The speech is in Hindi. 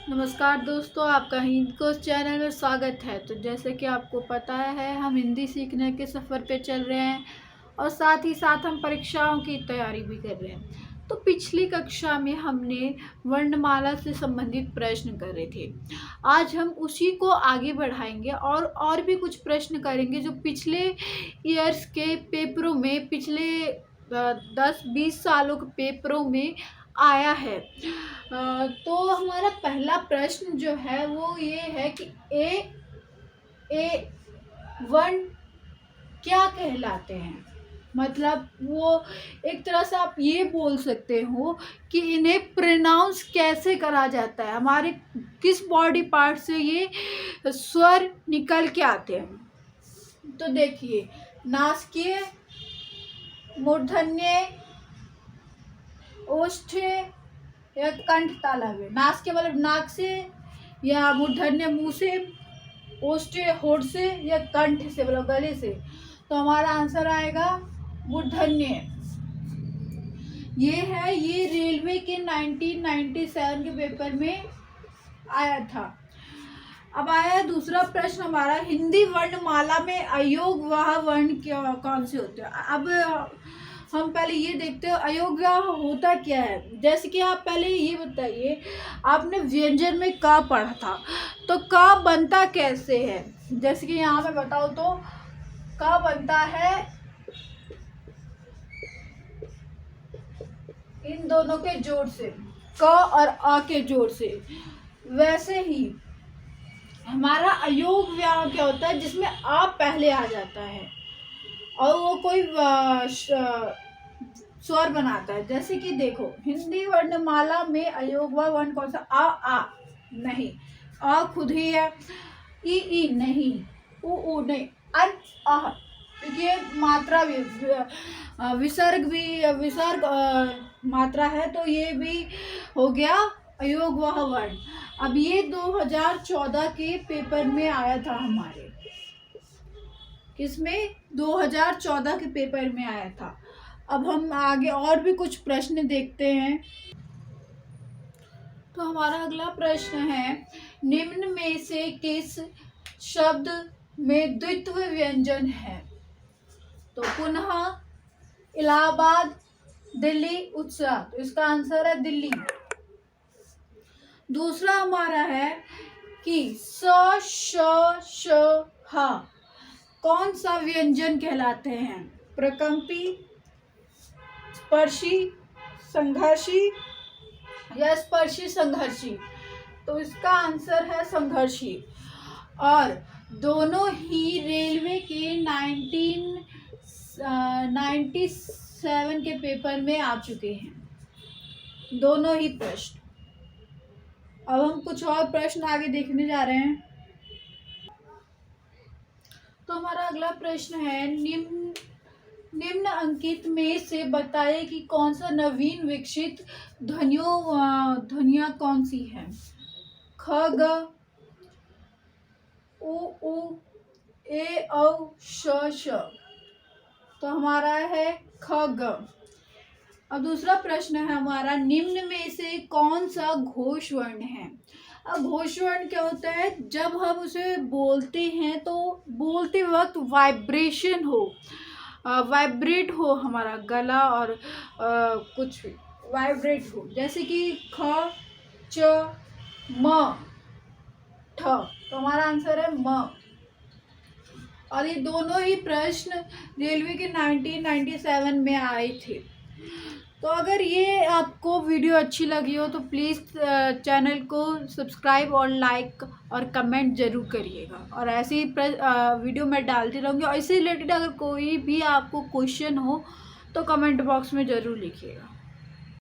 नमस्कार दोस्तों, आपका हिंदी कोर्स चैनल में स्वागत है। तो जैसे कि आपको पता है, हम हिंदी सीखने के सफ़र पे चल रहे हैं और साथ ही साथ हम परीक्षाओं की तैयारी भी कर रहे हैं। तो पिछली कक्षा में हमने वर्णमाला से संबंधित प्रश्न करे थे। आज हम उसी को आगे बढ़ाएंगे और भी कुछ प्रश्न करेंगे जो पिछले ईयर्स के पेपरों में, पिछले 10-20 सालों के पेपरों में आया है। तो हमारा पहला प्रश्न जो है वो ये है कि ए वन क्या कहलाते हैं। मतलब वो एक तरह से आप ये बोल सकते हो कि इन्हें प्रोनाउंस कैसे करा जाता है, हमारे किस बॉडी पार्ट से ये स्वर निकल के आते हैं। तो देखिए, नासिकीय, मूर्धन्य, ओष्ठ्य या कंठ तालव्य। नासिकीय मतलब नाक से, या मूर्धन्य मुंह से, ओष्ठ्य होठ से, या कंठ से मतलब गले से। तो हमारा आंसर आएगा मूर्धन्य। ये रेलवे के 1997 के पेपर में आया था। अब आया दूसरा प्रश्न हमारा, हिंदी वर्णमाला में अयोगवाह वर्ण कौन से होते हैं। अब हम पहले ये देखते हैं अयोगवाह होता क्या है। जैसे कि आप पहले ये बताइए, आपने व्यंजन में क पढ़ा था, तो क बनता कैसे है। जैसे कि यहाँ पे बताओ तो क बनता है इन दोनों के जोड़ से, क और अ के जोड़ से। वैसे ही हमारा अयोगव्याह क्या होता है, जिसमें आ पहले आ जाता है और वो कोई स्वर बनाता है। जैसे कि देखो, हिंदी वर्णमाला में अयोगवाह वर्ण कौन सा, आ नहीं, आ खुद ही है, ई नहीं, उ नहीं, अह, क्योंकि मात्रा विसर्ग मात्रा है, तो ये भी हो गया अयोगवाह वर्ण। अब ये 2014 के पेपर में आया था हमारे, किसमें, 2014 के पेपर में आया था। अब हम आगे और भी कुछ प्रश्न देखते हैं। तो हमारा अगला प्रश्न है, निम्न में से किस शब्द में द्वित्व व्यंजन है। तो पुनः, इलाहाबाद, दिल्ली, उत्सव। तो इसका आंसर है दिल्ली। दूसरा हमारा है कि स श ह कौन सा व्यंजन कहलाते हैं। प्रकंपी, स्पर्शी, संघर्षी या स्पर्शी संघर्षी। तो इसका आंसर है संघर्षी। और दोनों ही रेलवे के 1997 के पेपर में आ चुके हैं, दोनों ही प्रश्न। अब हम कुछ और प्रश्न आगे देखने जा रहे हैं। तो हमारा अगला प्रश्न है, निम्न अंकित में से बताइए कि कौन सा नवीन विकसित ध्वनियाँ कौन सी हैं। ख ग, उ ए औ श। तो हमारा है ख ग। अब दूसरा प्रश्न है हमारा, निम्न में से कौन सा घोष वर्ण है। अब घोष वर्ण क्या होता है, जब हम उसे बोलते हैं तो बोलते वक्त वाइब्रेशन हो, वाइब्रेट हो हमारा गला, और कुछ भी वाइब्रेट हो। जैसे कि ख, च, म, ठ। तो हमारा आंसर है म। और ये दोनों ही प्रश्न रेलवे के 1997 में आए थे। तो अगर ये आपको वीडियो अच्छी लगी हो तो प्लीज़ चैनल को सब्सक्राइब और लाइक और कमेंट ज़रूर करिएगा। और ऐसे ही वीडियो मैं डालती रहूँगी। और इससे रिलेटेड अगर कोई भी आपको क्वेश्चन हो तो कमेंट बॉक्स में ज़रूर लिखिएगा।